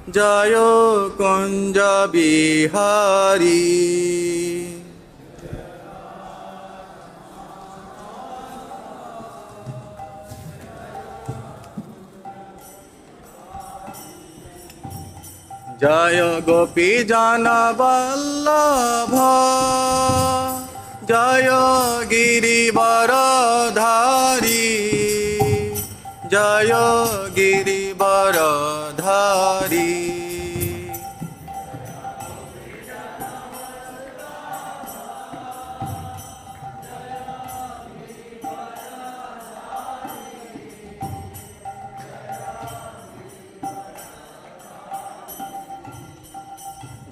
जय कुंज बिहारी। जय गोपी जन वल्लभ जय गिरिवरधारी जय गिरिवरधारी।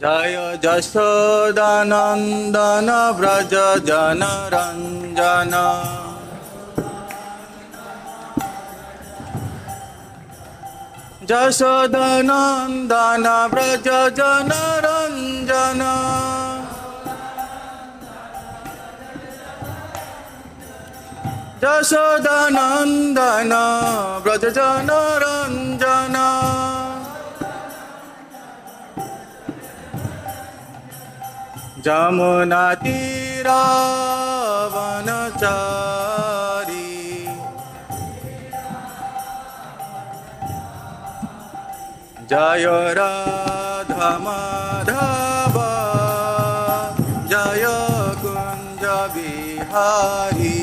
जय जशोदानंदन व्रज जनरंजन जशोदानंदन व्रज जनरंजन जशोदानंदन व्रज जनरंजन। जमुना तीरा वनचारी जय राधा माधव जय कुंज बिहारी।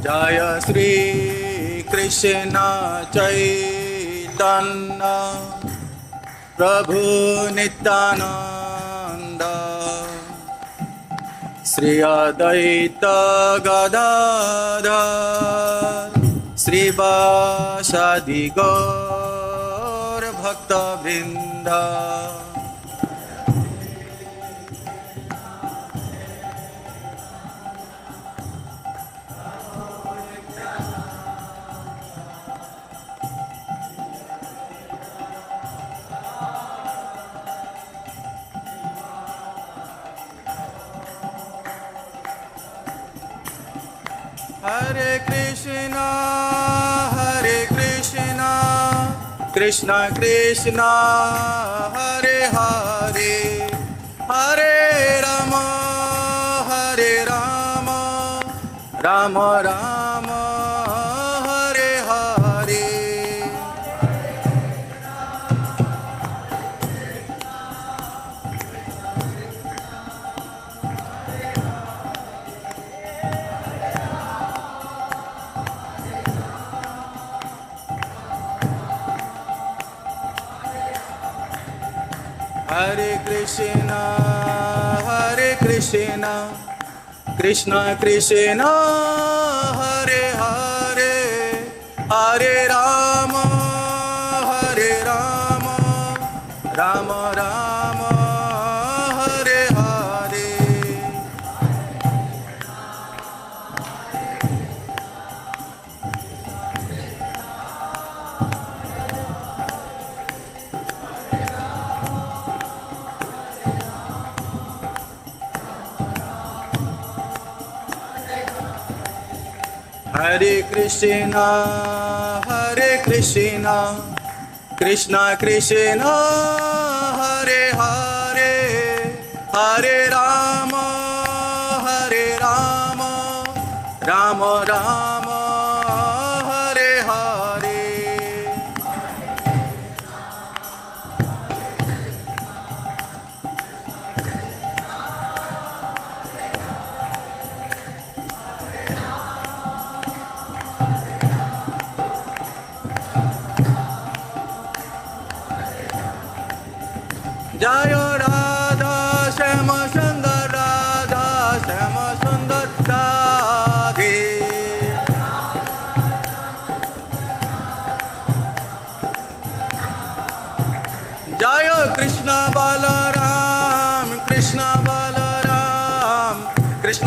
जय श्री कृष्ण चैतन्य प्रभु नित्यानंद श्री अद्वैत गदाधर श्रीवासादि गौर भक्तवृंद। हरे कृष्णा कृष्णा कृष्णा हरे हरे हरे राम राम राम हरे हरे। हरे कृष्णा कृष्णा कृष्णा हरे हरे हरे राम राम राम हरे हरे। हरे कृष्णा कृष्णा कृष्णा हरे हरे हरे राम राम राम हरे हरे। जय राधा श्याम सुंदर राधा श्याम सुंदर राधे। जय कृष्ण बलराम कृष्ण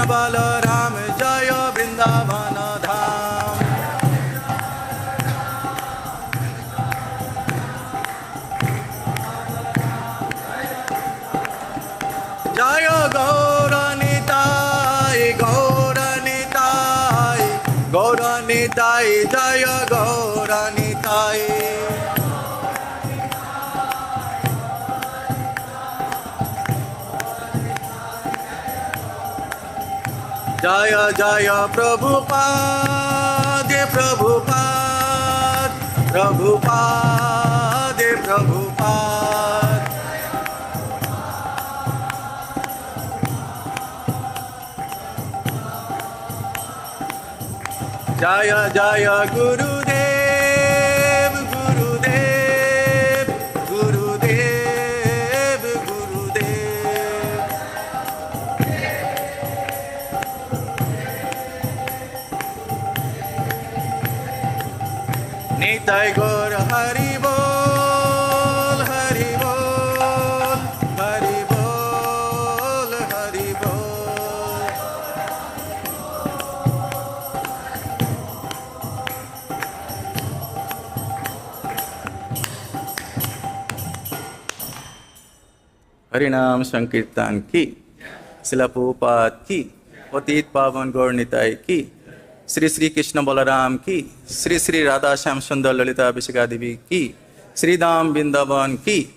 बलराम जय वृंदावन धाम। जय गौर जय जय प्रभुपाद प्रभुपाद प्रभुपाद प्रभुपाद। जय जय गुरुदेव गुरुदेव गुरुदेव गुरुदेव। निताय गौर हरि बोल हरि बोल हरि बोल हरि बोल। हरिनाम संकीर्तन की, शिला प्रभुपाद की, पतित पावन गौर निताय की, श्री श्री कृष्ण बलराम की, श्री श्री राधा श्याम सुंदर ललिता विशिका देवी की, श्री धाम वृंदावन की,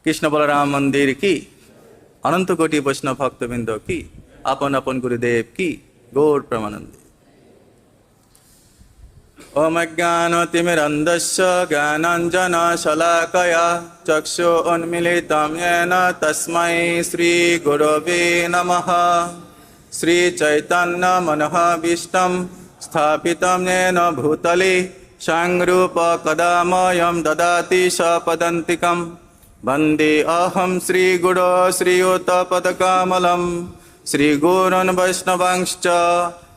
कृष्ण बलराम मंदिर की, अनंत कोटि वैष्णव भक्तवृंद की, अपन अपन गुरुदेव की गौर प्रमानंदी। ओम अज्ञानतिमिरन्धस्य ज्ञानाञ्जनशलाकया चक्षुरुन्मीलितं येन तस्मै श्रीगुरवे नमः। श्रीचैतन्यमनोभीष्टं स्थापितं येन भूतले स्वयं कदा मह्यं ददाति सपदान्तिकं। वन्दे अहं श्रीगुरो श्रीयुतपदकमलं श्रीगुरून् वैष्णवांश्च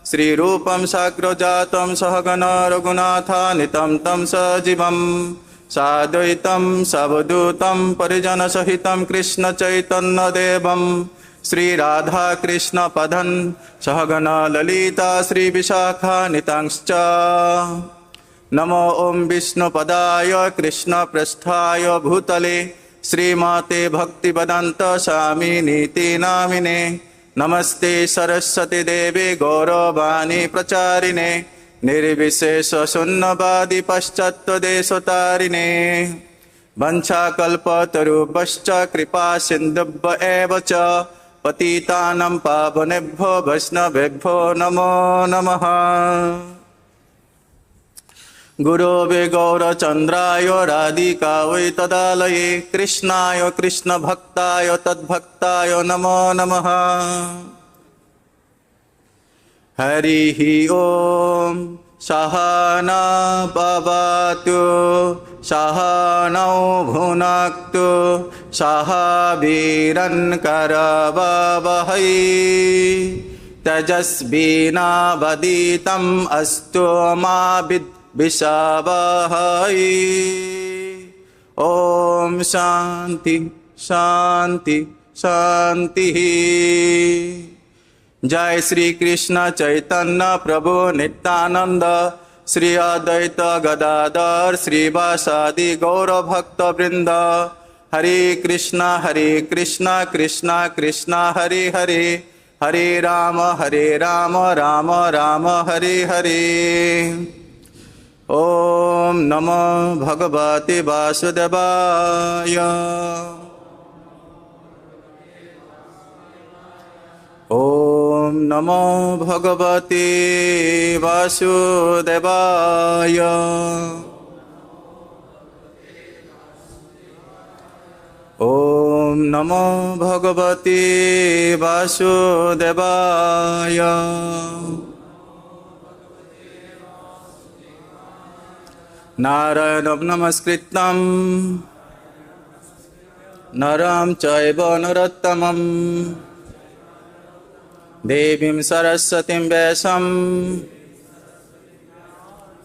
श्रीरूपं साग्रजातं सहगण रघुनाथान्वितं तं सजीवं साद्वैतं सावधूतं परिजनसहितं कृष्णचैतन्यदेवं श्रीराधाकृष्णपदं सहगण ललिता श्रीविशाखान्वितांश्च। नमो ॐ विष्णुपदाय कृष्णप्रेष्ठाय भूतले श्रीमते भक्तिवेदान्त स्वामिनीति नामिने। नमस्ते सरस्वती देवी गौरवाणी प्रचारिणे निर्विशेष शून्यवादी पाश्चात्यदेशतारिणे। वंशाकल्पतरुभ्यश्च कृपा सिन्धुभ्य एव च पतितानां पावनेभ्यो वैष्णवेभ्यो नमो नमः। गुरोवे गौरचन्द्राय राधिकायै तदालये कृष्णाय कृष्णभक्ताय तद्भक्ताय नमो नमः। हरिः ॐ सहना भवतु सहनौ भुनक्तु सह वीर्यङ्करवावहै तेजस्विनावधीतम् अस्तु मा विद्विषावहै। ॐ शान्ति शान्ति शान्तिः। जय श्री कृष्ण चैतन्य प्रभु नित्यानंद श्री अद्वैत गदाधर श्रीवासादि गौर भक्त वृंद। हरे कृष्ण कृष्ण कृष्ण हरे हरे हरे राम राम राम हरे हरे। ओम नमो भगवते वासुदेवाय। ओम नमो भगवते वासुदेवाय। ओम नमो भगवते वासुदेवाय। नारायणं नमस्कृतं नरं चैव नरोत्तमं देवीं सरस्वतीं व्यासं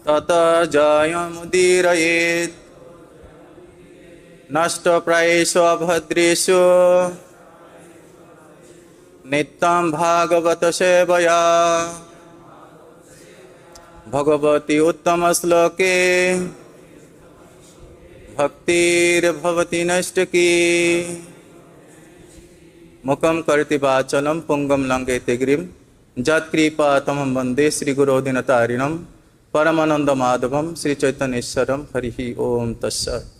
ततो जयमुदीरयेत्। नष्टप्रायेषु अभद्रेषु नित्यं भागवत सेवया भगवती उत्तम श्लोके भक्तिर्भवति नैष्टिकी। मुखं करोति वाचालं पुंगं लंघयते गिरिं यत्कृपातमहं वन्दे श्रीगुरो दीनतारिणं परमानन्दमाधवं श्रीचैतन्येश्वरं। हरिः ओम तत्सत्।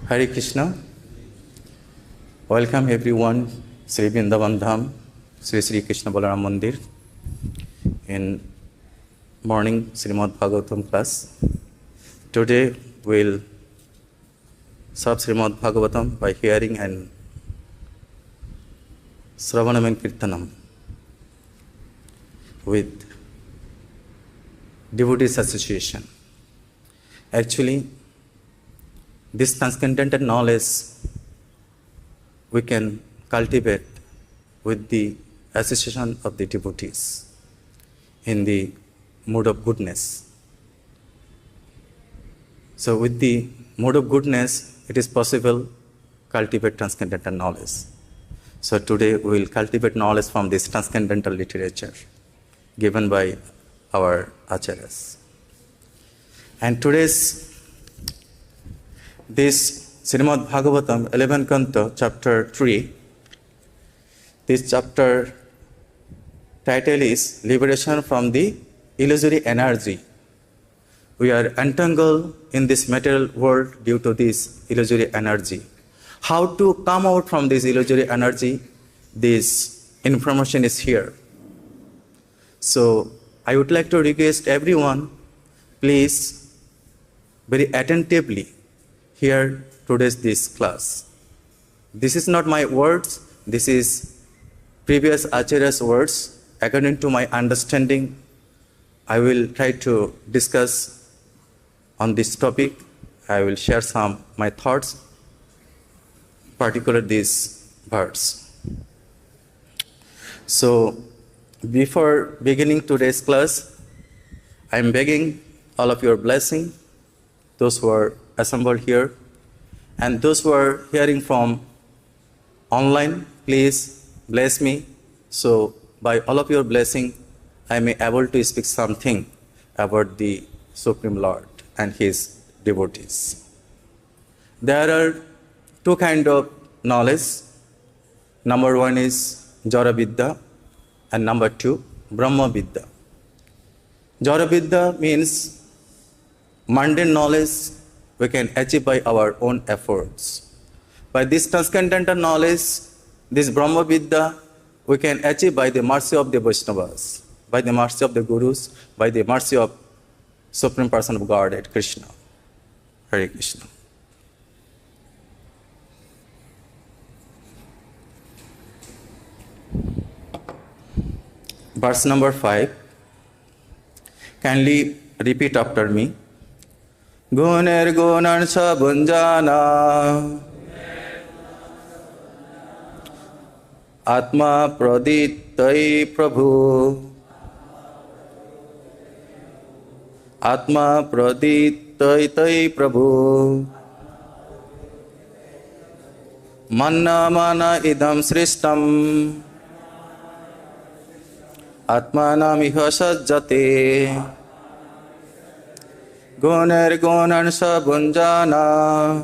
Hare Krishna. Welcome everyone, Sri Vrindavan Dham, Sri Sri Krishna Balaram Mandir, in morning Srimad Bhagavatam class. Today we'll serve Srimad Bhagavatam by hearing and Sravanam and Kirtanam with Devotees Association. Actually, this transcendental knowledge we can cultivate with the association of the devotees in the mood of goodness. So with the mood of goodness, it is possible to cultivate transcendental knowledge. So today we will cultivate knowledge from this transcendental literature given by our acharyas. And today's this Srimad Bhagavatam 11th Canto, chapter 3, this chapter title is Liberation from the Illusory Energy. We are entangled in this material world due to this illusory energy. How to come out from this illusory energy? This information is here. So I would like to request everyone, please very attentively hear today's this class. This is not my words, this is previous Acharya's words. According to my understanding, I will try to discuss on this topic. I will share some my thoughts, particularly this verse. So before beginning today's class, I am begging all of your blessing, those who are assembled here, and those who are hearing from online, please bless me. So by all of your blessing, I may able to speak something about the Supreme Lord and His devotees. There are two kinds of knowledge. Number one is Jara Vidya, and number two, Brahma Vidya. Jara Vidya means mundane knowledge we can achieve by our own efforts. By this transcendental knowledge, this Brahma Vidya, we can achieve by the mercy of the Vaishnavas, by the mercy of the Gurus, by the mercy of Supreme Person of Godhead, Krishna. Hare Krishna. Verse number 5. Kindly repeat after me. Guner gunan sabunjana Atma praditai Prabhu Atma praditai Prabhu Manna mana idam sristam Atmanamiha sajjate Guner gunan sabunjana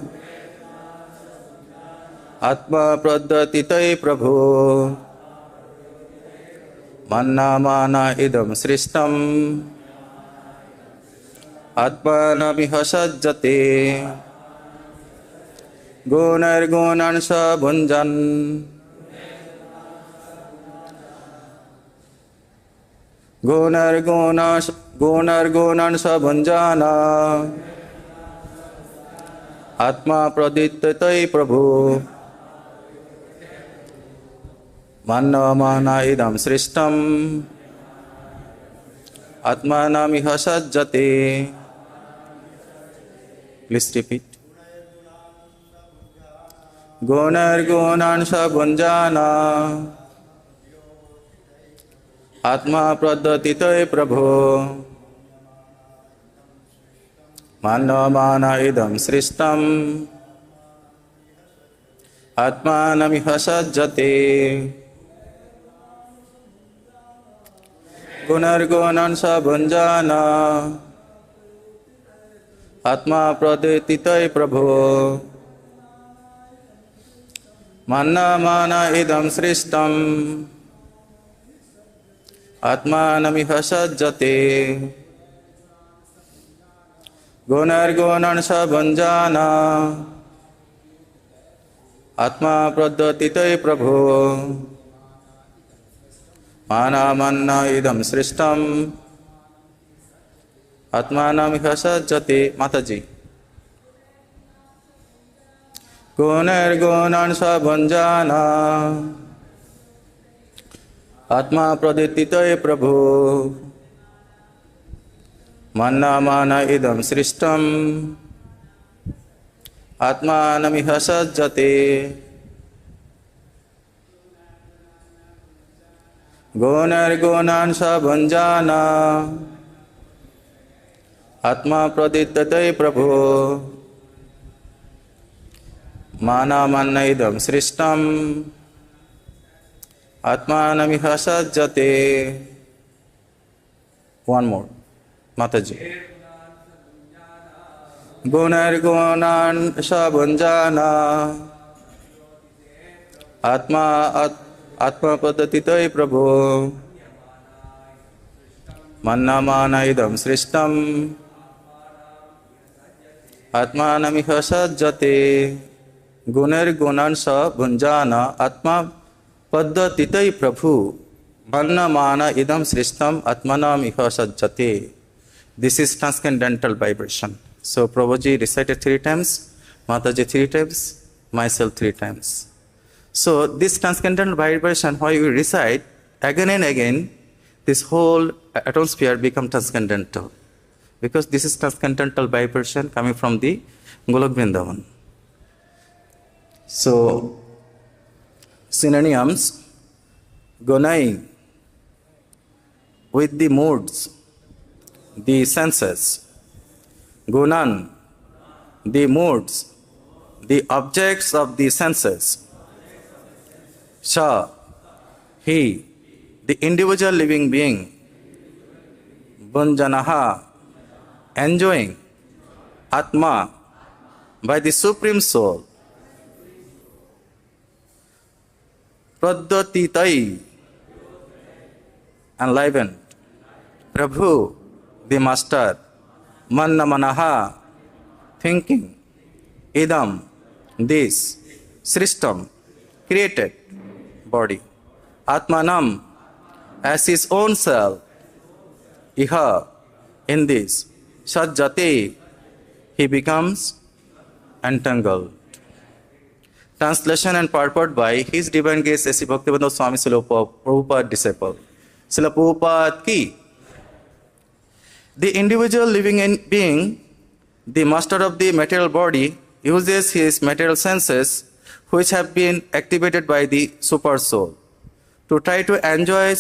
Atma pradatitai Prabhu Manna mana idam sristam Atmanamiha sajjate Guner gunan sabunjan Gunar gunan sabunjana Atma pradittai Prabhu Manna mana idam sristam Atmanamiha sajjate. Please repeat. Gunar gunan sabunjana Atma pradatitai Prabhu Manna mana idam sristam Atmanamiha sajjate. Gunar gunan sabunjana Atma pradatitai Prabhu Manna mana idam sristam Atmanamiha sajjate. Gunar gunan sabunjana आत्मा प्रद्योतितये प्रभो मानामन्ना इदं सृष्टम् आत्मानमिह सज्जते माताजी गुणैर्गुणान् स भुञ्जाना आत्मा प्रद्योतितये प्रभो मानामन्ना इदं सृष्टम् आत्मानमिह सज्जते गुणैर्गुणान् स भुञ्जाना आत्मा प्रद्योतितये प्रभो मानामन्न इदं सृष्टम् आत्मानमिह सज्जते. One more, Mataji. गुणैर्गुणान् स भुञ्जाना आत्मा प्रद्योतितये प्रभो मन्नामान इदं सृष्टम् आत्मानमिह सज्जते. गुणैर्गुणान् स भुञ्जाना आत्मा प्रद्योतितये प्रभु मन्नामान idam srishtam atmanam iha sajjate. This is transcendental vibration. So Prabhuji recited 3 times, Mataji 3 times, myself 3 times. So this transcendental vibration, while you recite again and again, this whole atmosphere becomes transcendental. Because this is transcendental vibration coming from the Golok Vrindavan. So synonyms, gunai, with the moods, the senses. Gunan, the moods, the objects of the senses. Sha, he, the individual living being. Bunjanaha, enjoying. Atma, by the Supreme Soul. Pradyotitai, enlivened. Prabhu, the Master. Mannamanaha, thinking. Idam, this. Srishtam, created body. Atmanam, as his own self. Iha, in this. Sajjate, he becomes entangled. Translation and purport by His Divine Grace A.C. Bhaktivedanta Swami Srila Prabhupada disciple. Srila Prabhupada ki. The individual living being, the master of the material body, uses his material senses, which have been activated by the super soul, to try to enjoy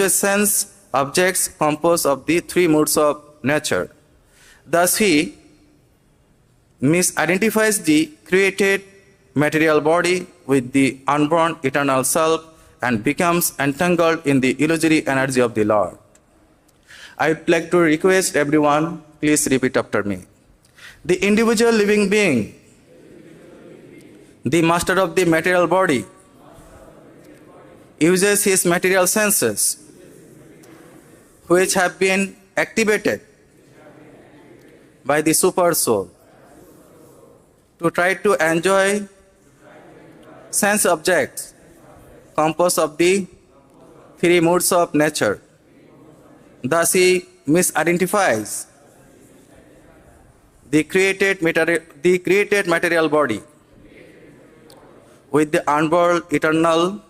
sense objects composed of the 3 moods of nature. Thus he misidentifies the created material body with the unborn eternal self and becomes entangled in the illusory energy of the Lord. I would like to request everyone, please repeat after me. The individual living being, the master of the material body, uses his material senses, which have been activated by the super soul, to try to enjoy sense objects composed of the 3 moods of nature. Thus he misidentifies the created material body with the unborn eternal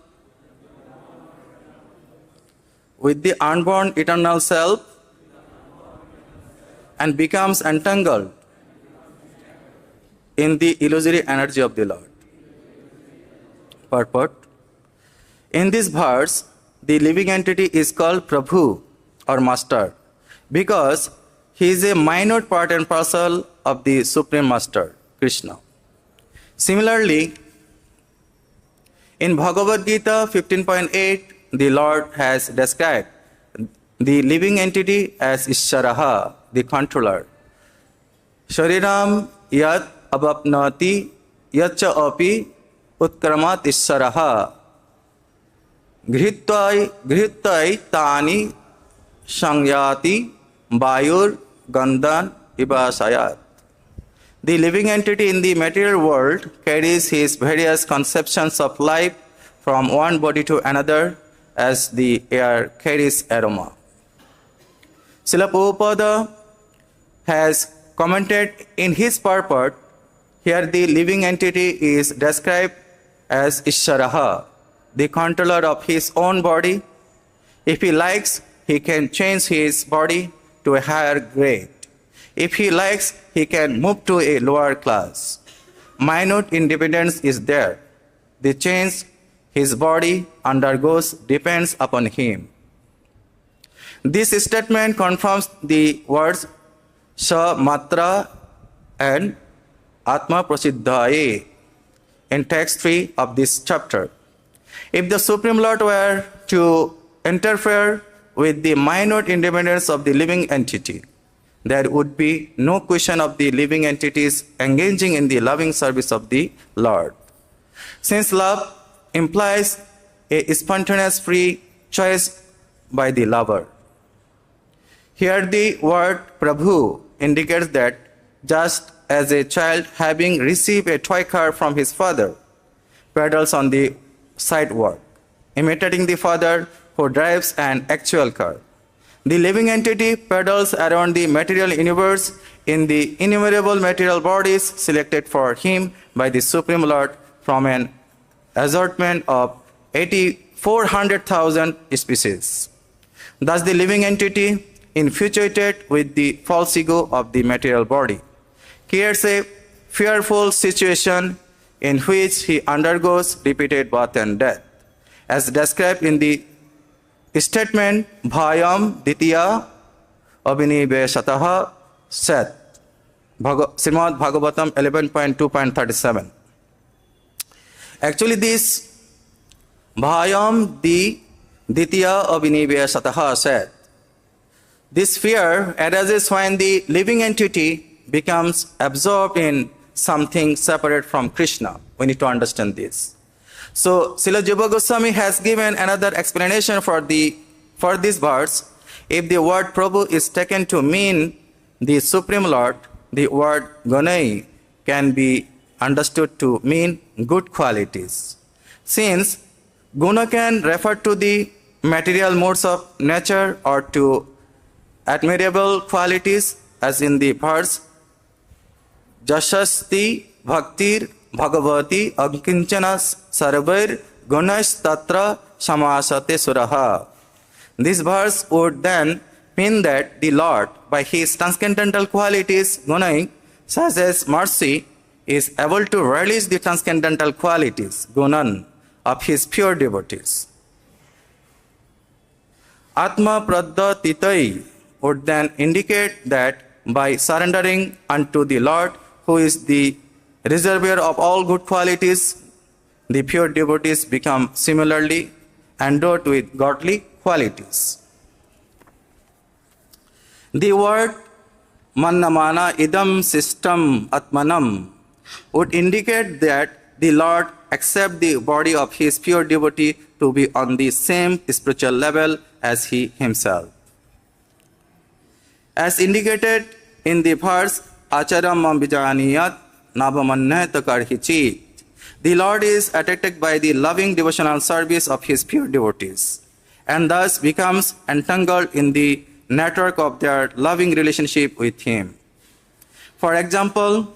self and becomes entangled in the illusory energy of the Lord. Purport. In this verse, the living entity is called Prabhu or Master because he is a minute part and parcel of the Supreme Master, Krishna. Similarly, in Bhagavad Gita 15.8, the Lord has described the living entity as Isharaha, the controller. Shariram yat abapnati yatcha api utkramat Isharaha ghrihtai tani sangyati bayur gandan ibasayat. The living entity in the material world carries his various conceptions of life from one body to another as the air carries aroma. Srila Prabhupada has commented in his purport, here the living entity is described as Isharaha, the controller of his own body. If he likes, he can change his body to a higher grade. If he likes, he can move to a lower class. Minute independence is there. The change his body undergoes depends upon him. This statement confirms the words Sa Matra and Atma Prasiddhaye in text 3 of this chapter. If the Supreme Lord were to interfere with the minute independence of the living entity, there would be no question of the living entities engaging in the loving service of the Lord. Since love implies a spontaneous free choice by the lover. Here the word Prabhu indicates that just as a child having received a toy car from his father pedals on the sidewalk, imitating the father who drives an actual car, the living entity pedals around the material universe in the innumerable material bodies selected for him by the Supreme Lord from an assortment of 400,000 species. Thus the living entity, infatuated with the false ego of the material body, creates a fearful situation in which he undergoes repeated birth and death, as described in the statement Bhayam Ditya Abhiniveshataha Sat, Srimad Bhagavatam 11.2.37. Actually, this Bhayam Ditya Abhiniveshataha Sat, this fear arises when the living entity becomes absorbed in something separate from Krishna. We need to understand this. So, Srila Jiva Goswami has given another explanation for this verse. If the word Prabhu is taken to mean the Supreme Lord, the word Gunai can be understood to mean good qualities. Since Guna can refer to the material modes of nature or to admirable qualities, as in the verse Jashasti Bhaktir Bhagavati Ankinchanas Sarvair Gunash Tatra Samasate Suraha. This verse would then mean that the Lord, by his transcendental qualities, Gunai, such as mercy, is able to release the transcendental qualities, Gunan, of his pure devotees. Atma Pradha Titai would then indicate that by surrendering unto the Lord, who is the reservoir of all good qualities, the pure devotees become similarly endowed with godly qualities. The word Mannamana idam system atmanam would indicate that the Lord accepts the body of his pure devotee to be on the same spiritual level as he himself. As indicated in the verse Acharam Mambijaniyat Nabhamannata Karhichit, the Lord is attracted by the loving devotional service of his pure devotees and thus becomes entangled in the network of their loving relationship with him. For example,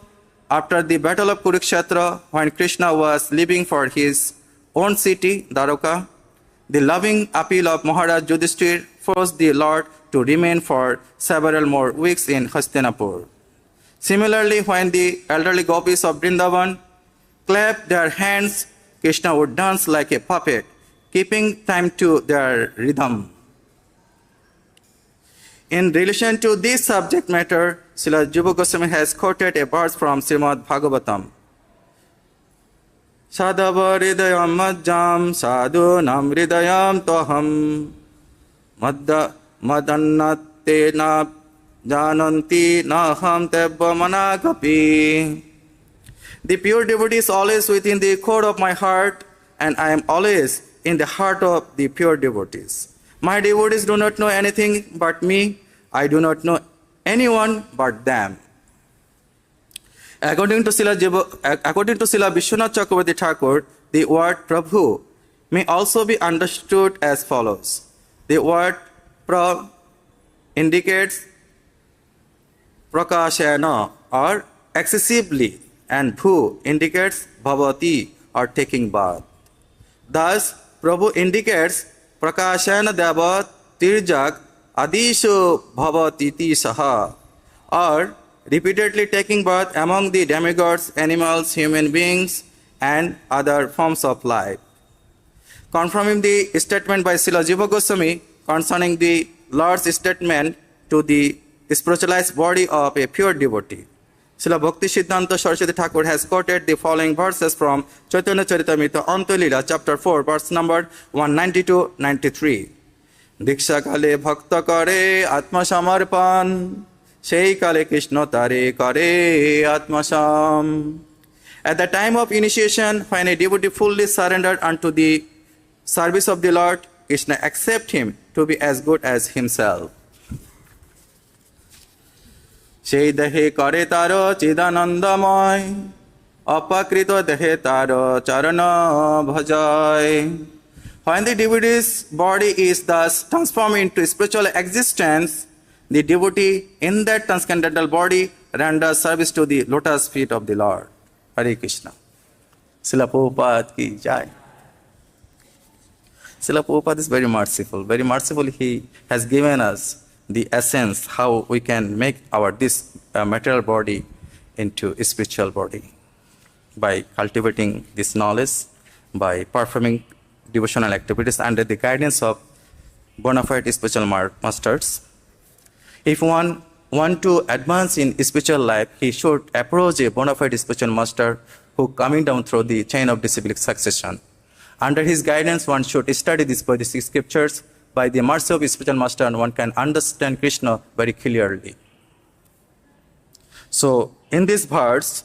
after the battle of Kurukshetra, when Krishna was leaving for his own city, Dwaraka, the loving appeal of Maharaj Yudhishthir forced the Lord to remain for several more weeks in Hastinapur. Similarly, when the elderly gopis of Vrindavan clapped their hands, Krishna would dance like a puppet, keeping time to their rhythm. In relation to this subject matter, Srila Jiva Goswami has quoted a verse from Srimad Bhagavatam. Sadhava hridayam majjam sadhunam hridayam toham madannatte na jananti naham tebba managapi. The pure devotee is always within the core of my heart, and I am always in the heart of the pure devotees. My devotees do not know anything but me. I do not know anyone but them. According to Srila Vishwanath Chakravarti Thakur, the word Prabhu may also be understood as follows. The word pra indicates prakashana or excessively, and bhu indicates bhavati or taking bath. Thus, Prabhu indicates prakashana devat tirjak adishu bhavatiti saha, or repeatedly taking birth among the demigods, animals, human beings, and other forms of life. Confirming the statement by Srila Jiva Goswami concerning the Lord's statement to the spiritualized body of a pure devotee, Srila Bhakti Siddhanta Saraswati Thakur has quoted the following verses from Chaitanya Charitamrita Antya-lila, chapter 4, verse number 192-93. Diksha kale bhakta kare atma samarpan, সেই কালে কৃষ্ণ তারে করে আত্মসাম. At the time of initiation, when a devotee fully surrendered unto the service of the Lord, Krishna accepts him to be as good as himself. সেই দেহে করে তার চিদানন্দময়, অপাকৃত দেহে তার চরণ ভজয়. When the devotee's body is thus transformed into spiritual existence, the devotee in that transcendental body renders service to the lotus feet of the Lord. Hare Krishna. Srila Prabhupada ki jai. Srila Prabhupada is very merciful. Very merciful, he has given us the essence how we can make this material body into a spiritual body by cultivating this knowledge, by performing devotional activities under the guidance of bona fide spiritual masters. If one want to advance in spiritual life, he should approach a bona fide spiritual master who coming down through the chain of disciplic succession. Under his guidance, one should study these Buddhist scriptures. By the mercy of spiritual master, and one can understand Krishna very clearly. So, in this verse,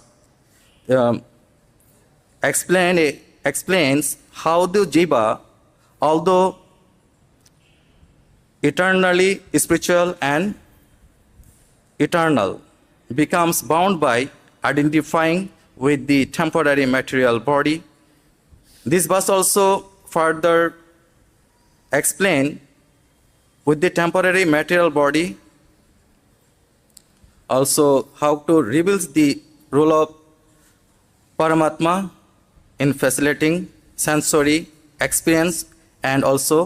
explains how the jiva, although eternally spiritual and eternal, becomes bound by identifying with the temporary material body. This verse also further explain with the temporary material body also how to reveal the role of Paramatma in facilitating sensory experience, and also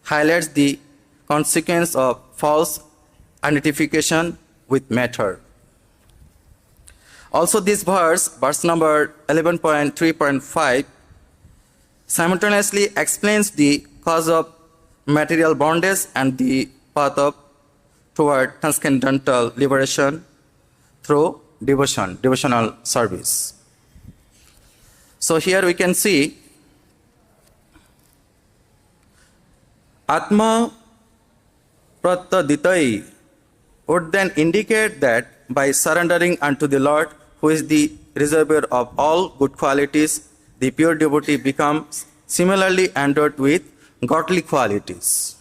highlights the consequence of false identification with matter. Also this verse number 11.3.5, simultaneously explains the cause of material bondage and the path toward transcendental liberation through devotional service. So here we can see Atma Pratyaditai would then indicate that by surrendering unto the Lord, who is the reservoir of all good qualities, the pure devotee becomes similarly endowed with godly qualities.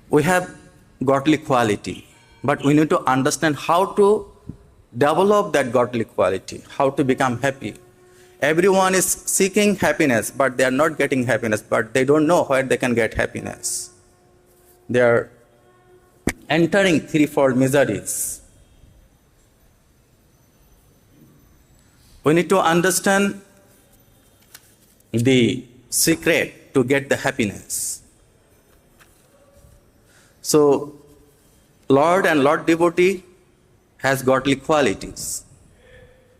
We have godly quality, but we need to understand how to develop that godly quality, how to become happy. Everyone is seeking happiness, but they are not getting happiness, but they don't know where they can get happiness. They are entering threefold miseries. We need to understand the secret to get the happiness. So, Lord and Lord devotee has godly qualities.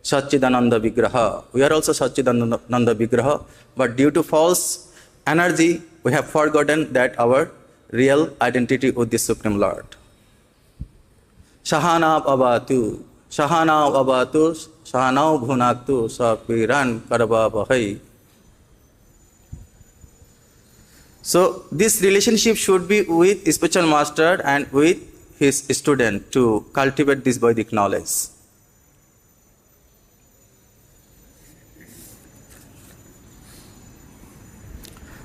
Satchidananda Vigraha. We are also Satchidananda Vigraha, but due to false energy, we have forgotten that our real identity with the Supreme Lord. Shahana Avatu, Shahana Avatu, Shahana Bhunaktu, Sapiran Karababahai. So, this relationship should be with spiritual master and with his student to cultivate this Vedic knowledge.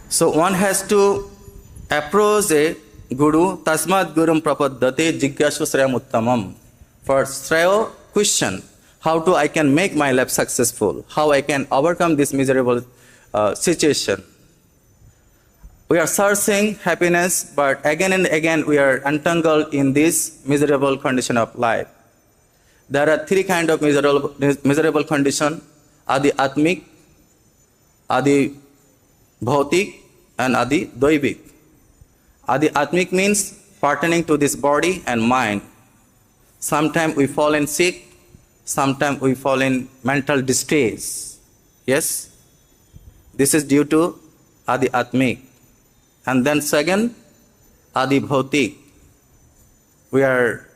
So one has to approach a Guru Tasmat Gurum Prapaddate Jigyasu Shreyam Uttamam. For Shreya, question, how to I can make my life successful, how I can overcome this miserable situation. We are searching happiness, but again and again we are entangled in this miserable condition of life. There are three kinds of miserable condition: Adi Atmik, Adi Bhautik, and Adi Doivik. Adi Atmik means pertaining to this body and mind. Sometimes we fall in sick, sometimes we fall in mental distress. Yes? This is due to Adi Atmik. And then second, Adi Bhautik. We are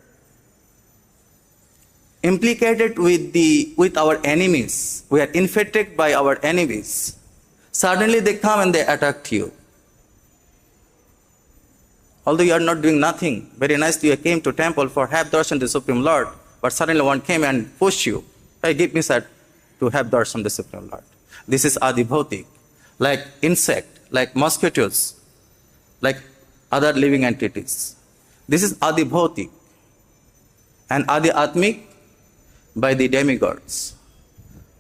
implicated with our enemies. We are infected by our enemies. Suddenly they come and they attack you. Although you are not doing nothing, very nicely you came to temple for have darshan the Supreme Lord, but suddenly one came and pushed you. Hey, give me that to have darshan the Supreme Lord. This is Adi Bhautik. Like insect, like mosquitoes, like other living entities. This is Adi Bhautik. And Adi Atmik by the demigods,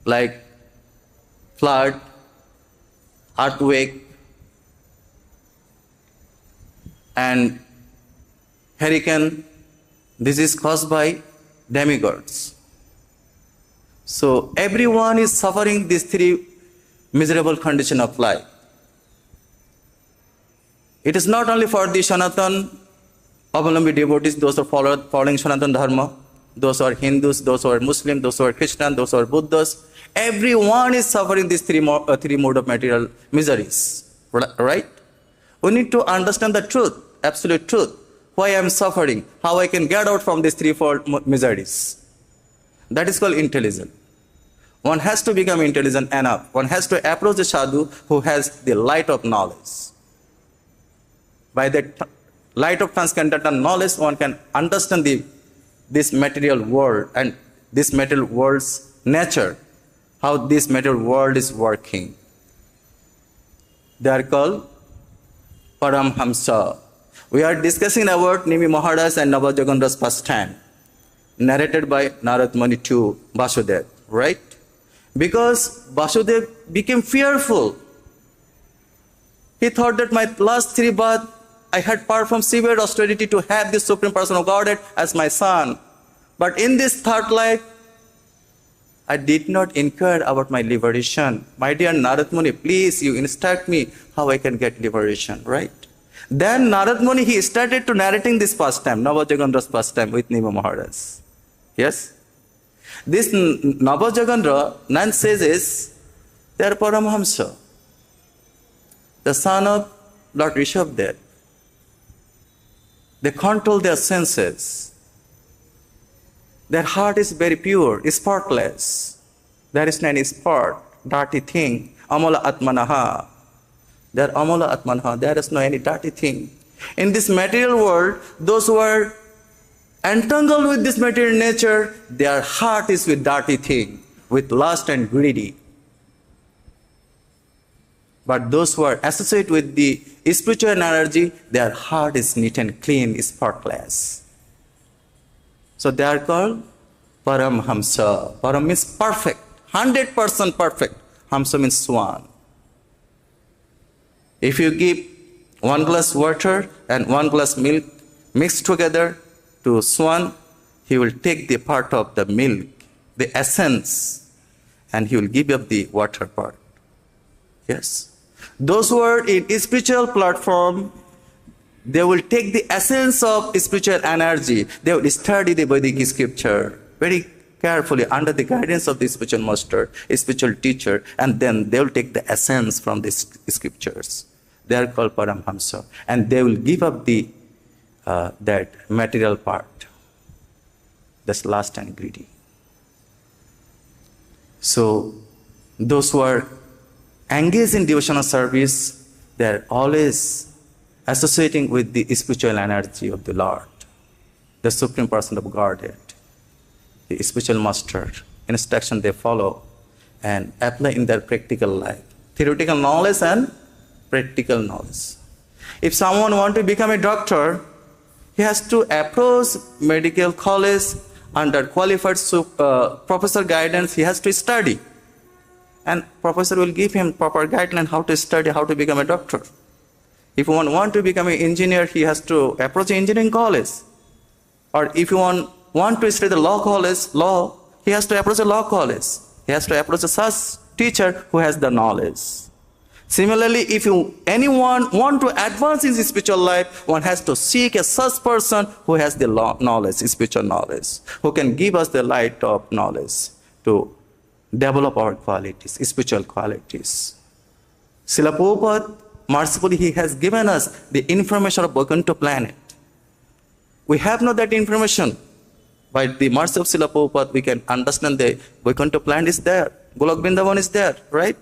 like flood, earthquake, and hurricane. This is caused by demigods. So everyone is suffering these three miserable conditions of life. It is not only for the Sanatan Avalambi devotees, those who are following Sanatan Dharma, those who are Hindus, those who are Muslims, those who are Christians, those who are Buddhists. Everyone is suffering these three mode of material miseries. Right? We need to understand the truth, absolute truth. Why I am suffering, how I can get out from these threefold miseries. That is called intelligence. One has to become intelligent enough. One has to approach the sadhu who has the light of knowledge. By the light of transcendental knowledge, one can understand this material world and this material world's nature, how this material world is working. They are called Paramhamsa. We are discussing about Nimi Maharaj and Navajagandra's pastime, narrated by Narad Muni to Vasudev, right? Because Vasudev became fearful. He thought that my last three births, I had performed severe austerity to have this Supreme Person of Godhead as my son. But in this third life, I did not inquire about my liberation. My dear Narad Muni, please, you instruct me how I can get liberation, right? Then Narad Muni, he started to narrating this pastime, Navajagandra's pastime with Nima Maharaj. Yes? This Navajagandra, none says is, they are Paramhamsa, the son of Lord Rishabdev. They control their senses. Their heart is very pure, spotless. There is no any spot, dirty thing. Amala Atmanaha. They are Amala Atmanaha. There is no any dirty thing. In this material world, those who are entangled with this material nature, their heart is with dirty thing, with lust and greedy. But those who are associated with the spiritual energy, their heart is neat and clean, spotless. So they are called Paramhamsa. Param means perfect, 100% perfect. Hamsa means swan. If you give 1 glass water and 1 glass milk mixed together to swan, he will take the part of the milk, the essence, and he will give up the water part. Yes. Those who are in spiritual platform, they will take the essence of spiritual energy. They will study the Vedic scripture very carefully under the guidance of the spiritual master, a spiritual teacher, and then they will take the essence from the scriptures. They are called Paramhamsa, and they will give up the that material part, that's lust and greedy. So those who are engaged in devotional service, they are always associating with the spiritual energy of the Lord, the Supreme Person of Godhead, the spiritual master. Instruction they follow and apply in their practical life. Theoretical knowledge and practical knowledge. If someone wants to become a doctor, he has to approach medical college under qualified professor guidance. He has to study. And professor will give him proper guideline how to study, how to become a doctor. If one want to become an engineer, he has to approach engineering college. Or if you want to study the law college, he has to approach a law college. He has to approach a such teacher who has the knowledge. Similarly, if anyone want to advance in his spiritual life, one has to seek a such person who has the knowledge, spiritual knowledge, who can give us the light of knowledge to develop our qualities, spiritual qualities. Srila Prabhupada, mercifully, he has given us the information of Vaikuntha planet. We have not that information. By the mercy of Srila Prabhupada, we can understand the Vaikuntha planet is there. Golok Vrindavan is there, right?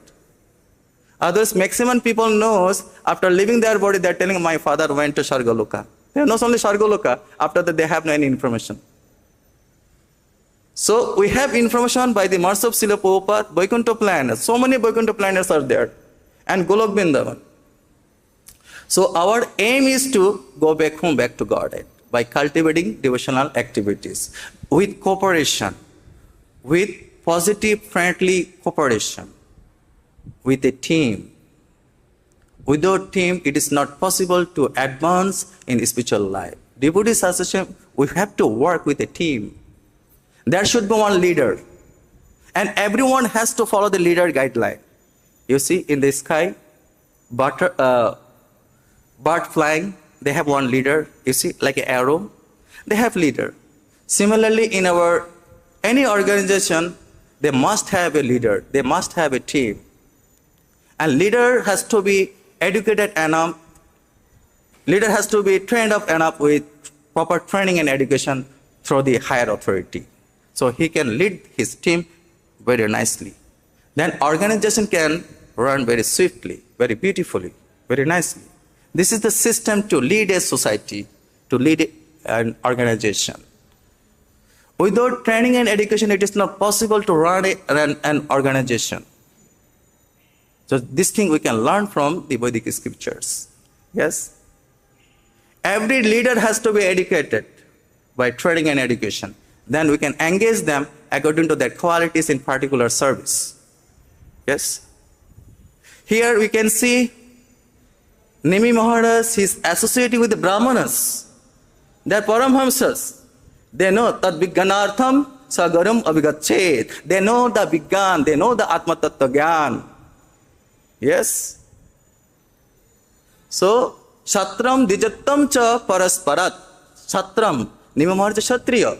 Others, maximum people knows after leaving their body, they're telling my father went to Shargaloka. They knows only Shargaloka. After that, they have no any information. So we have information by the mercy of Srila Prabhupada, Vaikuntha planets. So many Vaikuntha planets are there. And Golok Vrindavan. So our aim is to go back home, back to Godhead, by cultivating devotional activities with cooperation, with positive, friendly cooperation, with a team. Without team, it is not possible to advance in spiritual life. Devotee association, we have to work with a team. There should be one leader. And everyone has to follow the leader guideline. You see, in the sky, bird flying, they have one leader. You see, like an arrow, they have leader. Similarly, in any organization, they must have a leader. They must have a team. And leader has to be educated enough. Leader has to be trained up enough with proper training and education through the higher authority. So he can lead his team very nicely. Then organization can run very swiftly, very beautifully, very nicely. This is the system to lead a society, to lead an organization. Without training and education, it is not possible to run an organization. So this thing we can learn from the Vedic scriptures. Yes? Every leader has to be educated by training and education. Then we can engage them according to their qualities in particular service. Yes? Here we can see Nimi Maharaj is associating with the Brahmanas. They are Paramhamsas. They know Tad Vigyanartham Sagaram Abhigachet. They know the Vigyan, they know the Atma Tattva Gyan. Yes? So, Shatram Dijattam Cha Parasparat. Shatram, Nima Maharaj Kshatriya.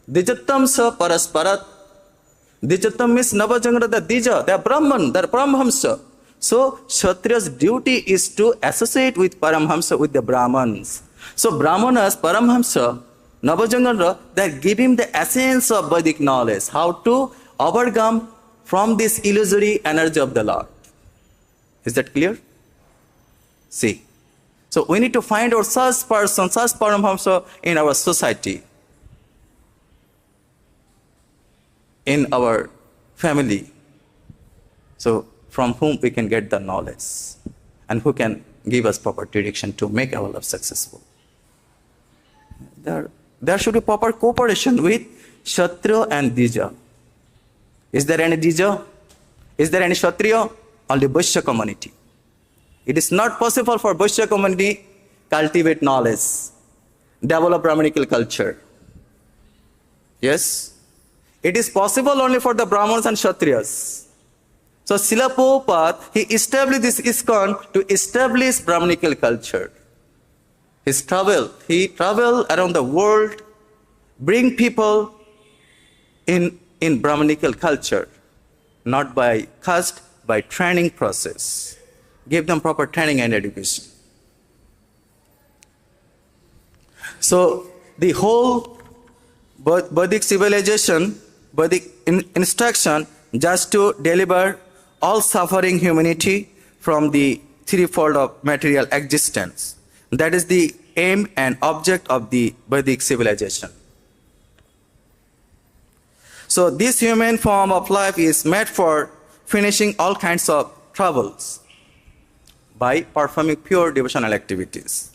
Dijattam Sa Parasparat. Dijattam means Navajangra, the Dija, they are Brahman, they are Paramhamsa. So, Kshatriya's duty is to associate with Paramhamsa, with the Brahmans. So, Brahmanas, Paramhamsa, Navajangra, they give him the essence of Vedic knowledge, how to overcome from this illusory energy of the Lord. Is that clear? See. So we need to find out such person, such Paramhamsa in our society, in our family. So from whom we can get the knowledge and who can give us proper direction to make our life successful. There should be proper cooperation with Kshatriya and Dija. Is there any Dija? Is there any Kshatriya? Only Vaishya community. It is not possible for Vaishya community cultivate knowledge, develop Brahmanical culture. Yes? It is possible only for the Brahmanas and Kshatriyas. So Srila Prabhupada, he established this ISKCON to establish Brahmanical culture. He traveled around the world, bring people in Brahmanical culture, not by caste, by training process. Give them proper training and education. So the whole Vedic civilization, Vedic instruction, just to deliver all suffering humanity from the threefold of material existence. That is the aim and object of the Vedic civilization. So this human form of life is made for finishing all kinds of troubles. by performing pure devotional activities.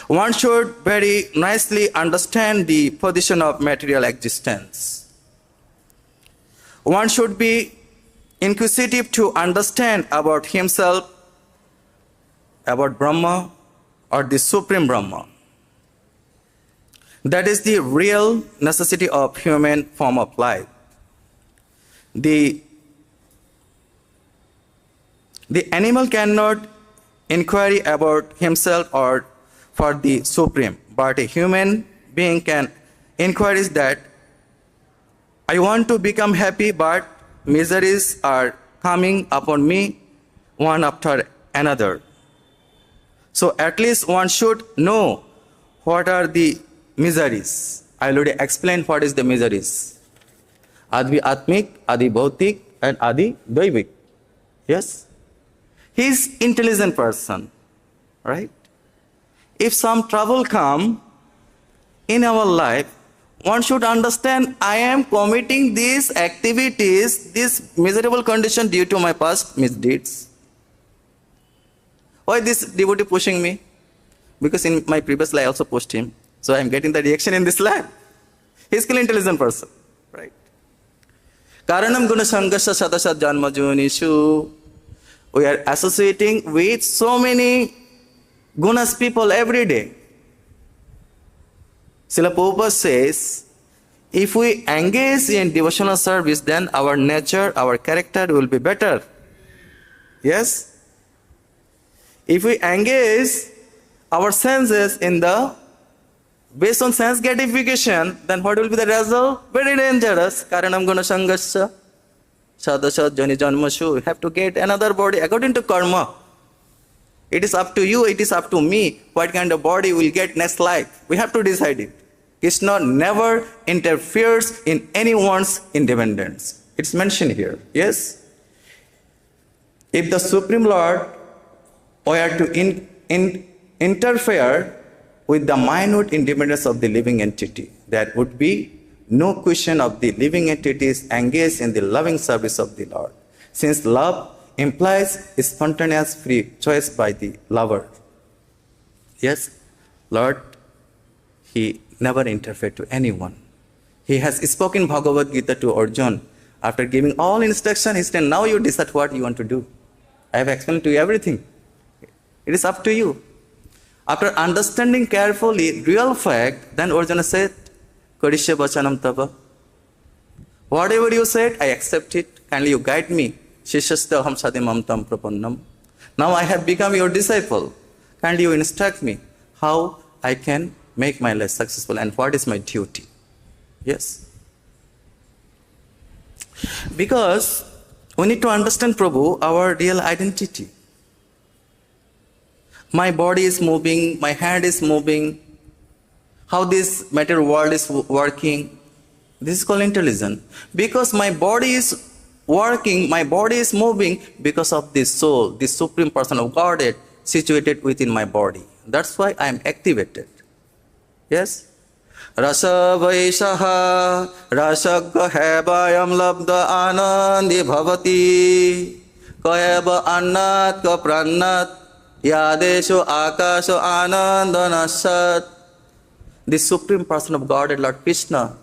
One should very nicely understand the position of material existence. One should be inquisitive to understand about himself, about Brahma or the Supreme Brahma. That is the real necessity of human form of life. The animal cannot inquire about himself or for the Supreme, but a human being can inquire that I want to become happy, but miseries are coming upon me one after another. So at least one should know what are the miseries. I already explained what is the miseries. Adi Atmik, Adi Bhautik, and Adi Daivik. Yes? He is intelligent person, right? If some trouble come in our life, one should understand I am committing these activities, this miserable condition due to my past misdeeds. Why this devotee pushing me? Because in my previous life I also pushed him. So I am getting the reaction in this life. He is still an intelligent person, right? Karanam guna sangasya sadasat janma jonishu. We are associating with so many gunas people every day. Srila Prabhupada says, if we engage in devotional service, then our nature, our character will be better. Yes? If we engage our senses in the based on sense gratification, then what will be the result? Very dangerous. Karanam guna sangasya sadasat jani janmashu. You have to get another body according to karma. It is up to you, it is up to me what kind of body we'll get next life. We have to decide it. Krishna never interferes in anyone's independence. It's mentioned here. Yes? If the Supreme Lord were to interfere with the minute independence of the living entity, there would be no question of the living entities engaged in the loving service of the Lord, since love implies spontaneous free choice by the lover. Yes, Lord, He never interfered to anyone. He has spoken Bhagavad Gita to Arjuna. After giving all instruction, He said, now you decide what you want to do. I have explained to you everything. It is up to you. After understanding carefully real fact, then Arjuna said, Karishya Vachanam Tava. Whatever you said, I accept it. Kindly you guide me. Shishasta Aham Sadimam Tam Prapannam. Now I have become your disciple. Kindly you instruct me how I can make my life successful and what is my duty. Yes. Because we need to understand, Prabhu, our real identity. My body is moving, my hand is moving, how this material world is working. This is called intelligence. Because my body is working, my body is moving because of this soul, this Supreme Person of Godhead situated within my body. That's why I am activated. Yes? Rasa Vaishaha Rasagga Hebayam Labda Anandi Bhavati Kayaba Annat Ka Prannat Yadeshu Akasho Anandanasat. The Supreme Person of Godhead, Lord Krishna,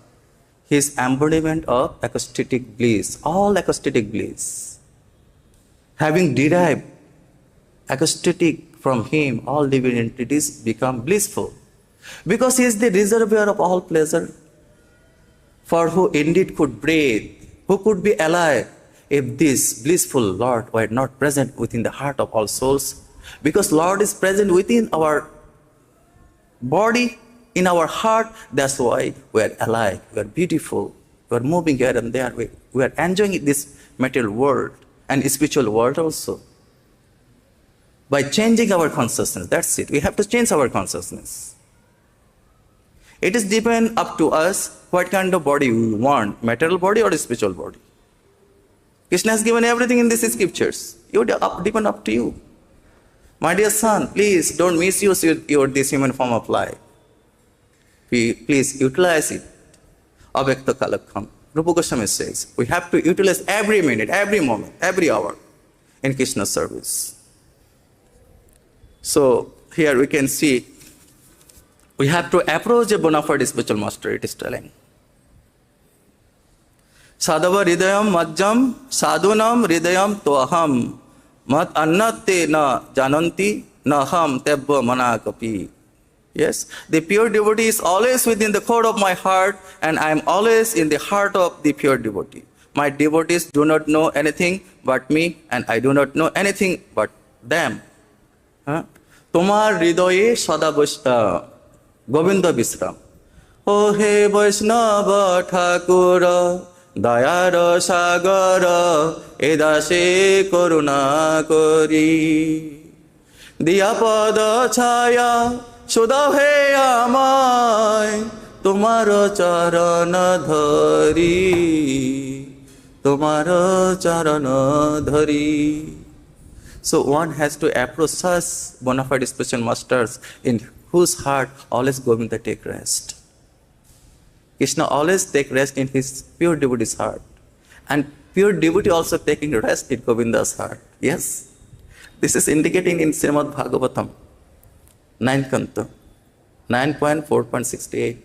His embodiment of ecstatic bliss, all ecstatic bliss. Having derived ecstatic from Him, all living entities become blissful. Because He is the reservoir of all pleasure. For who indeed could breathe, who could be alive, if this blissful Lord were not present within the heart of all souls? Because Lord is present within our body, in our heart, that's why we are alive, we are beautiful, we are moving here and there, we are enjoying this material world and spiritual world also. By changing our consciousness, that's it. We have to change our consciousness. It is depend up to us what kind of body we want, material body or spiritual body. Krishna has given everything in these scriptures. It depend up to you. My dear son, please don't misuse this human form of life. Please utilize it. Avyakta Kalakham. Rupa Goswami says, we have to utilize every minute, every moment, every hour in Krishna's service. So here we can see we have to approach a bona fide spiritual master, it is telling. Sadhava hridayam majjam sadhunam hridayam toaham mat annate na jananti na ham tebba manakapi. Yes, the pure devotee is always within the core of my heart, and I am always in the heart of the pure devotee. My devotees do not know anything but me, and I do not know anything but them. Tomar hridaye sada Govinda Visram. O he Vaishnava Thakura, Dayara Sagara, Edase Koruna Kori. Diya pada chaya, Sudav he amay, Tumara charana dhari, Tumara charana dhari. So one has to approach such bona fide spiritual masters in whose heart always Govinda take rest. Krishna always take rest in his pure devotee's heart. And pure devotee also taking rest in Govinda's heart. Yes. This is indicating in Srimad Bhagavatam, 9th Canto, 9.4.68.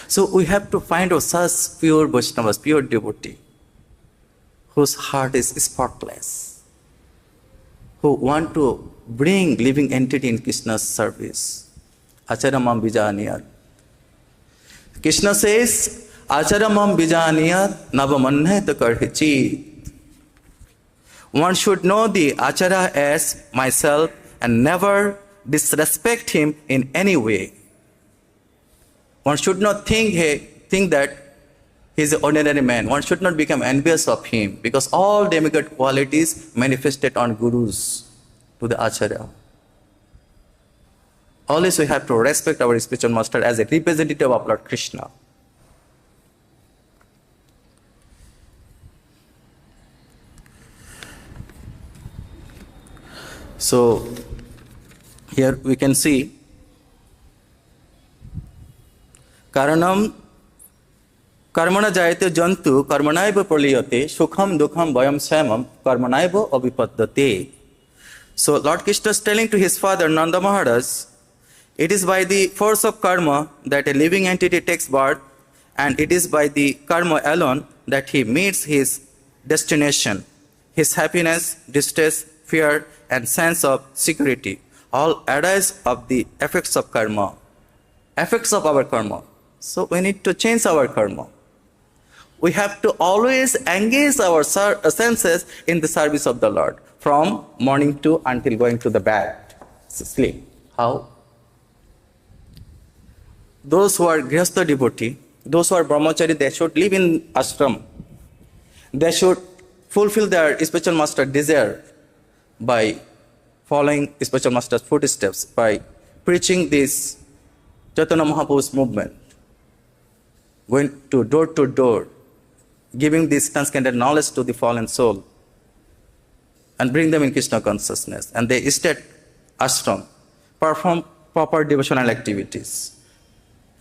So we have to find out such pure Vaishnavas, pure devotee, whose heart is spotless, who want to bring living entity in Krishna's service. Acharamam Vijaniyat. Krishna says, Acharamam Vijaniyat Navamanhet Karhichit. One should know the Achara as myself and never disrespect him in any way. One should not think that he is an ordinary man. One should not become envious of him, because all demigod qualities manifested on gurus to the Acharya. Always we have to respect our spiritual master as a representative of Lord Krishna. So here we can see Karanam Karmana jayate jantu karmanaiva praliyate sukham dukham vayam samam karmanaiva avipaddate. So Lord Krishna is telling to his father Nanda Maharaj, it is by the force of karma that a living entity takes birth, and it is by the karma alone that he meets his destination. His happiness, distress, fear, and sense of security all arise of the effects of karma, effects of our karma. So we need to change our karma. We have to always engage our senses in the service of the Lord, from morning to until going to the bed, sleep. How? Those who are Grihastha devotee, those who are Brahmachari, they should live in ashram. They should fulfill their spiritual master desire by following spiritual master's footsteps, by preaching this Chaitanya Mahaprabhu's movement, going to door, giving this transcendental knowledge to the fallen soul, and bring them in Krishna consciousness. And they stay at ashram, perform proper devotional activities,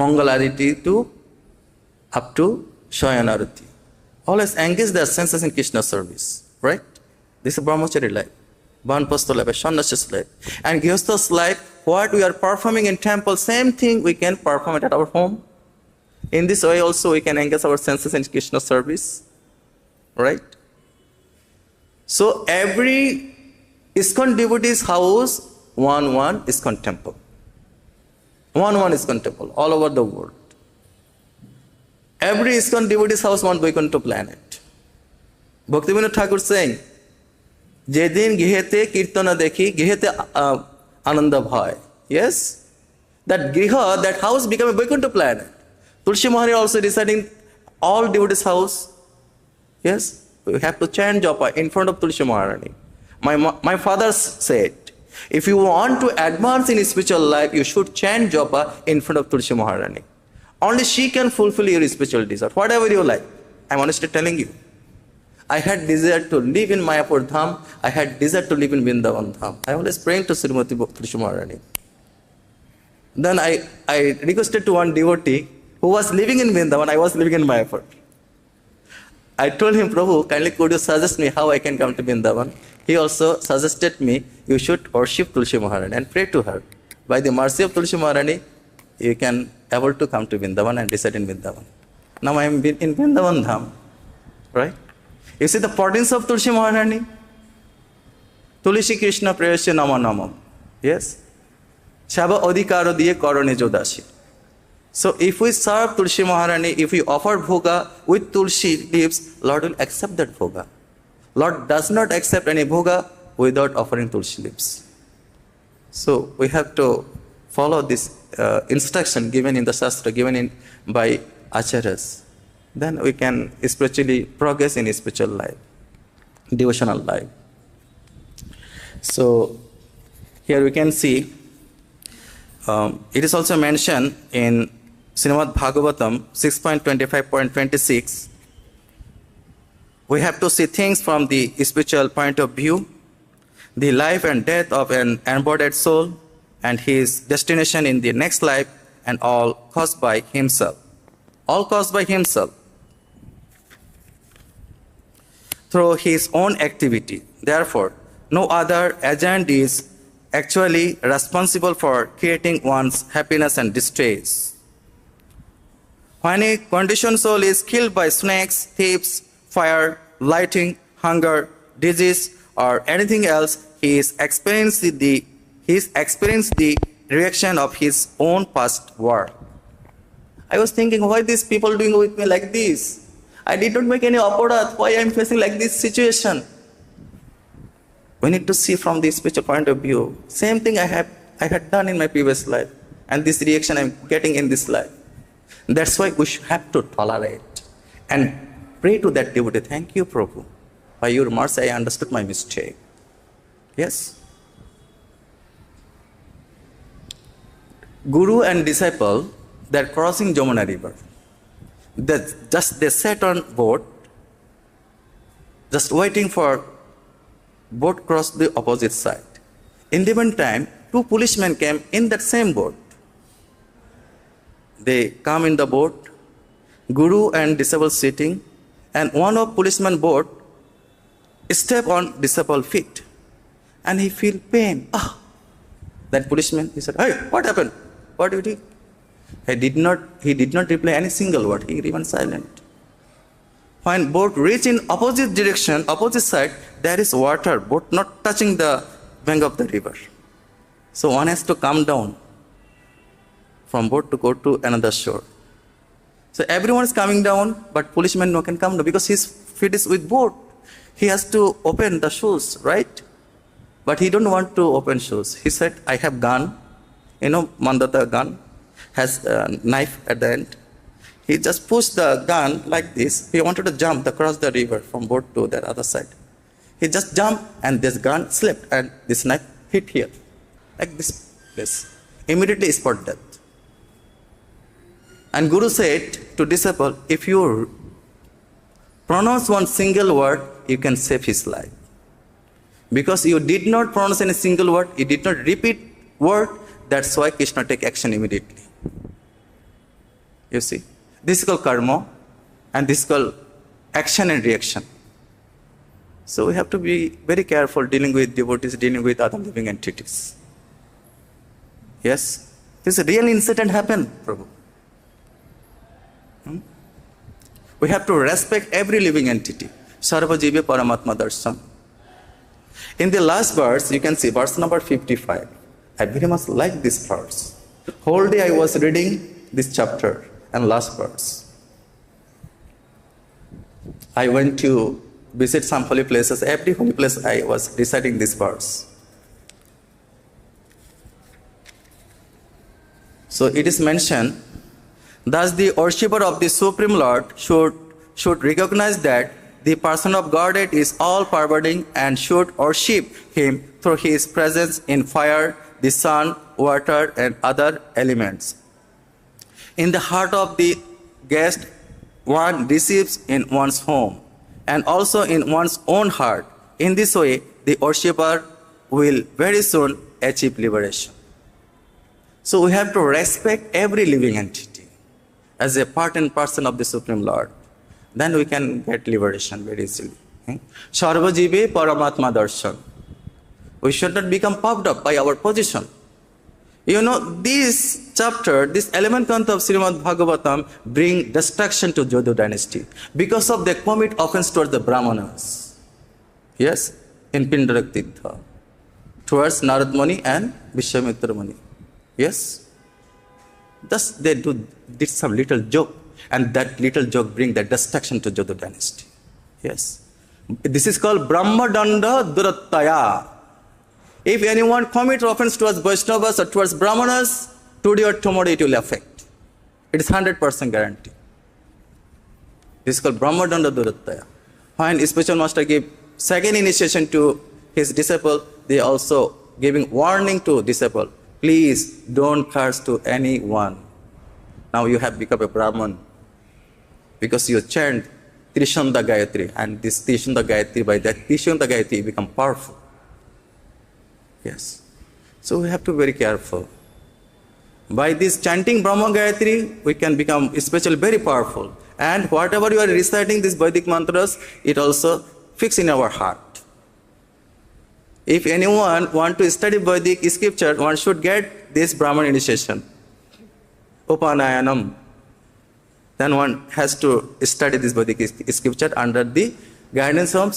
Mangalarati to up to Shayanarati. Always engage their senses in Krishna service, right? This is Brahmachari life, Banpasta life, Sannyasis life. And Grihastha's life, what we are performing in temple, same thing we can perform it at our home. In this way also we can engage our senses in Krishna service, right? So every ISKCON devotee's house, one ISKCON temple. One ISKCON temple all over the world. Every ISKCON devotee's house, one Vaikuntha planet. Bhaktivinoda Thakur saying, Jedin gihete kirtana dekhi, gihete ananda bhai. Yes? That griha, that house became a Vaikuntha planet. Tulsi Maharani also residing all devotees' house. Yes? We have to chant japa in front of Tulsi Maharani. My father said, if you want to advance in spiritual life, you should chant japa in front of Tulsi Maharani. Only she can fulfill your spiritual desire, whatever you like. I'm honestly telling you. I had desire to live in Mayapur Dham. I had desire to live in Vrindavan Dham. I always praying to Srimati Tulsi Maharani. Then I requested to one devotee who was living in Vrindavan. I was living in Mayapur. I told him, Prabhu, kindly could you suggest me how I can come to Vrindavan? he also suggested me, you should worship Tulsi Maharani and pray to her. By the mercy of Tulsi Maharani, you can able to come to Vrindavan and reside in Vrindavan. Now I am in Vrindavan Dham, right? You see the importance of Tulsi Maharani? Tulsi Krishna Prayasya Nama Namam. Yes? Shaba Adhikaro Diye Karone Jodasi. So if we serve Tulsi Maharani, if we offer bhoga with Tulsi leaves, Lord will accept that bhoga. Lord does not accept any bhoga without offering Tulsi leaves. So we have to follow this instruction given in the Shastra, given by Acharyas. Then we can spiritually progress in spiritual life, devotional life. So here we can see, it is also mentioned in Srimad Bhagavatam 6.25.26. We have to see things from the spiritual point of view, the life and death of an embodied soul, and his destination in the next life, and all caused by himself. All caused by himself. Through his own activity. Therefore, no other agent is actually responsible for creating one's happiness and distress. When a conditioned soul is killed by snakes, thieves, fire, lighting, hunger, disease, or anything else, he is experiencing the reaction of his own past work. I was thinking, why these people doing with me like this? I did not make any aparadh. Why I am facing like this situation? We need to see from the spiritual point of view. Same thing I had done in my previous life, and this reaction I am getting in this life. That's why we should have to tolerate and pray to that devotee. Thank you, Prabhu. By your mercy, I understood my mistake. Yes. Guru and disciple, they are crossing Jamuna river. They sat on boat, just waiting for boat cross the opposite side. In the meantime, two policemen came in that same boat. They come in the boat, Guru and disciple sitting, and one of policeman boat step on disciple feet, and he feel pain. That policeman, he said, "Hey, what happened? What did you do?" He did not reply any single word. He remained silent. When boat reach in opposite direction, opposite side, there is water, boat not touching the bank of the river. So one has to come down from boat to go to another shore. So everyone is coming down, but policeman no can come down because his feet is with boat. He has to open the shoes, right? But he don't want to open shoes. He said, I have gun, Mandata gun, has a knife at the end. He just pushed the gun like this. He wanted to jump across the river from boat to the other side. He just jumped and this gun slipped and this knife hit here. Like this place. Immediately spot death. And Guru said to disciple, if you pronounce one single word, you can save his life. Because you did not pronounce any single word, you did not repeat word, that's why Krishna take action immediately. You see, this is called karma, and this is called action and reaction. So we have to be very careful dealing with devotees, dealing with other living entities. Yes, this real incident happened, Prabhu. We have to respect every living entity. Sarva Jiva Paramatma Darshan. In the last verse, you can see verse number 55. I very much like this verse. Whole day I was reading this chapter and last verse. I went to visit some holy places. Every holy place I was reciting this verse. So it is mentioned, thus the worshipper of the Supreme Lord should recognize that the person of Godhead is all-pervading and should worship him through his presence in fire, the sun, water, and other elements. In the heart of the guest, one receives in one's home, and also in one's own heart. In this way, the worshipper will very soon achieve liberation. So we have to respect every living entity as a part and parcel of the Supreme Lord. Then we can get liberation very easily. Sarvajive Paramatma Darshan. We should not become puffed up by our position. You know, this chapter, this 11th canto of Srimad Bhagavatam bring destruction to Jodhu dynasty because of they commit offense towards the Brahmanas. Yes, in Pindarak Tirtha, towards Narad Muni and Vishwamitra Muni. Yes, thus they did some little joke, and that little joke bring the destruction to Jodhu dynasty. Yes, this is called Brahma Danda Durattaya. If anyone commits offense towards Vaishnavas or towards Brahmanas, today or tomorrow it will affect. It is 100% guarantee. This is called Brahma Danda Durattaya. When spiritual master gave second initiation to his disciple, they also giving warning to disciple. Please don't curse to anyone. Now you have become a Brahman because you chant Trishanda Gayatri, and this Trishanda Gayatri, by that Trishanda Gayatri, you become powerful. Yes. So we have to be very careful. By this chanting Brahma Gayatri, we can become especially very powerful. And whatever you are reciting these Vedic mantras, it also fix in our heart. If anyone want to study Vedic scripture, one should get this Brahman initiation, Upanayanam. Then one has to study this Vedic scripture under the guidance of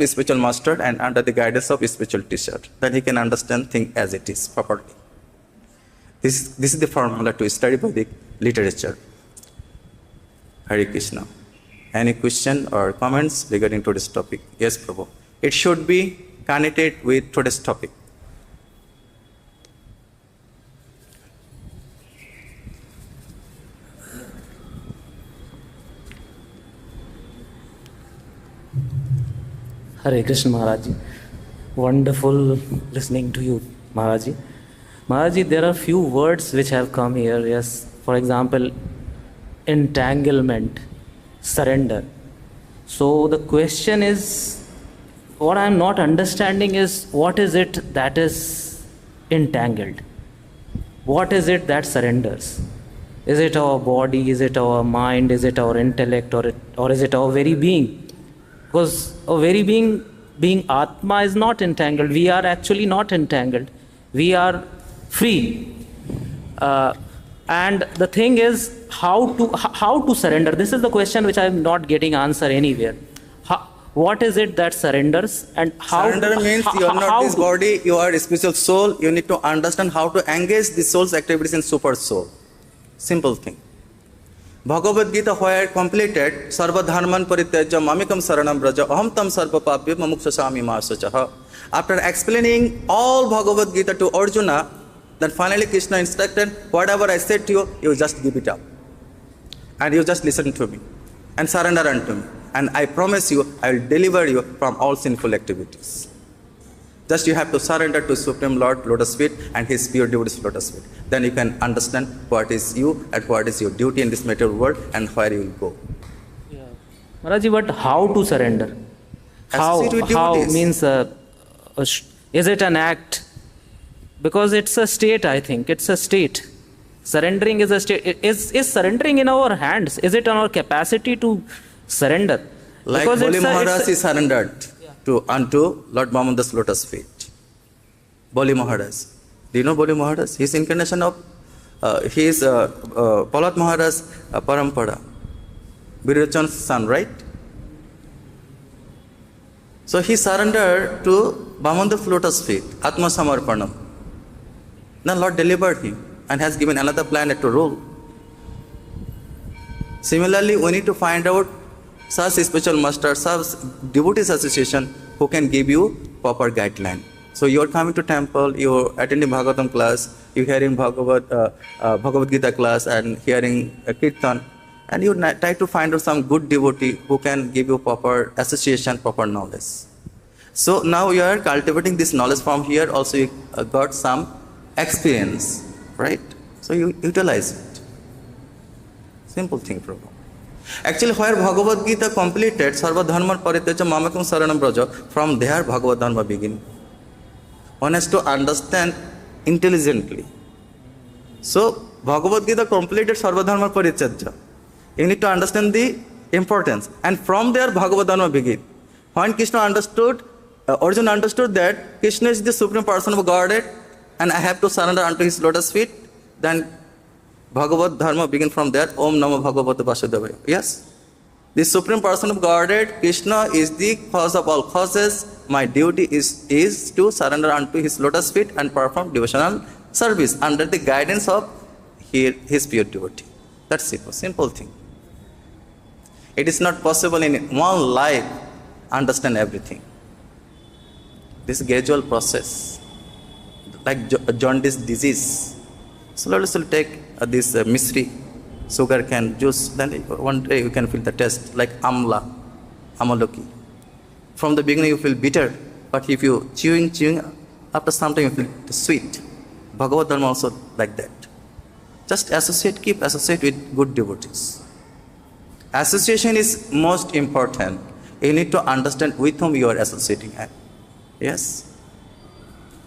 spiritual master and under the guidance of spiritual teacher. Then he can understand things as it is properly. This is the formula to study Vedic literature. Hare Krishna. Any question or comments regarding today's topic? Yes, Prabhu. It should be connected with today's topic. Hare Krishna Maharaji. Wonderful listening to you, Maharaji. Maharaji, there are few words which have come here. Yes, for example, entanglement, surrender. So the question is, what I am not understanding is, what is it that is entangled? What is it that surrenders? Is it our body? Is it our mind? Is it our intellect? Or is it our very being? Because our very being Atma is not entangled. We are actually not entangled. We are free. And the thing is, how to surrender? This is the question which I am not getting answer anywhere. What is it that surrenders, and how? Surrender means you are not this body, you are a spiritual soul. You need to understand how to engage the soul's activities in super soul. Simple thing. Bhagavad Gita, where completed, Sarva Dharman Parityajya Mamikam Saranam Braja Aham Tam Sarva Papya Mamukshasami Masachaha. After explaining all Bhagavad Gita to Arjuna, then finally Krishna instructed, whatever I said to you, you just give it up. And you just listen to me and surrender unto me. And I promise you, I will deliver you from all sinful activities. Just you have to surrender to Supreme Lord Lotus feet and His pure devotees Lotus feet. Then you can understand what is you and what is your duty in this material world and where you will go. Yeah. Maharaji, but how to surrender? How means, is it an act? Because it's a state, I think. It's a state. Surrendering is a state. Is surrendering in our hands? Is it on our capacity to surrender? Like Holy Maharaj is surrendered unto Lord Mahamanda's lotus feet. Boli Maharaj. Do you know Boli Maharaj? He is incarnation of, he is Palat Maharaj Parampara. Birochan's son, right? So he surrendered to Mahamanda's lotus feet, Atma Samarpanam. Then Lord delivered him and has given another planet to rule. Similarly, we need to find out such spiritual master, such devotees association who can give you proper guideline. So you are coming to temple, you are attending Bhagavatam class, you are hearing Bhagavad Gita class and hearing Kirtan, and you try to find out some good devotee who can give you proper association, proper knowledge. So now you are cultivating this knowledge from here. Also you got some experience, right? So you utilize it. Simple thing, Prabhu. Actually, where Bhagavad Gita completed, Sarva Dharma Parityajya Mamakam Saranam Braja, from there Bhagavad Dharma begin. One has to understand intelligently. So, Bhagavad Gita completed Sarva Dharma Parityajya. You need to understand the importance. And from there Bhagavad Dharma begin. When Krishna understood, Arjuna understood that Krishna is the supreme person of Godhead and I have to surrender unto his lotus feet, then Bhagavad Dharma begin from there. Om Namo Bhagavate Vasudevaya. Yes? The supreme person of Godhead, Krishna, is the cause of all causes. My duty is to surrender unto his lotus feet and perform devotional service under the guidance of his pure devotee. That's it. Simple thing. It is not possible in one life understand everything. This gradual process, like jaundice disease. Slowly take this misri, sugar cane juice, then one day you can feel the taste like amaloki. From the beginning you feel bitter, but if you chewing, after some time you feel sweet. Bhagavad Dharma also like that. Just keep associate with good devotees. Association is most important. You need to understand with whom you are associating. Yes?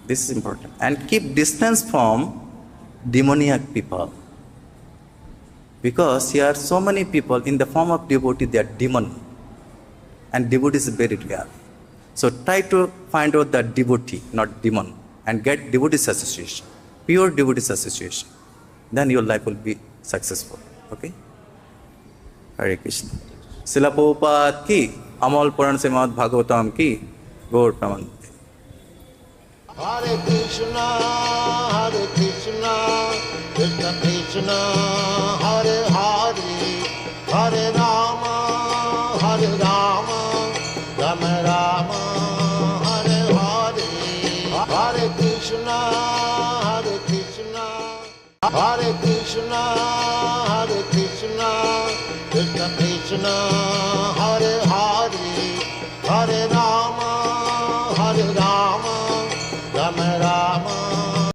This is important. And keep distance from demoniac people. Because here are so many people in the form of devotee, they are demon. And devotee is very rare. So try to find out the devotee, not demon. And get devotee's association. Pure devotee's association. Then your life will be successful. Okay? Hare Krishna. Srila Prabhupada ki, Amal Puran Srimad Bhagavatam ki, Gaur Pramanande. Hare Krishna, Krishna Krishna, Hare Hare, Hare Rama, Rama Rama, Hare Hare, Hare Krishna, Hare Krishna, Krishna Krishna,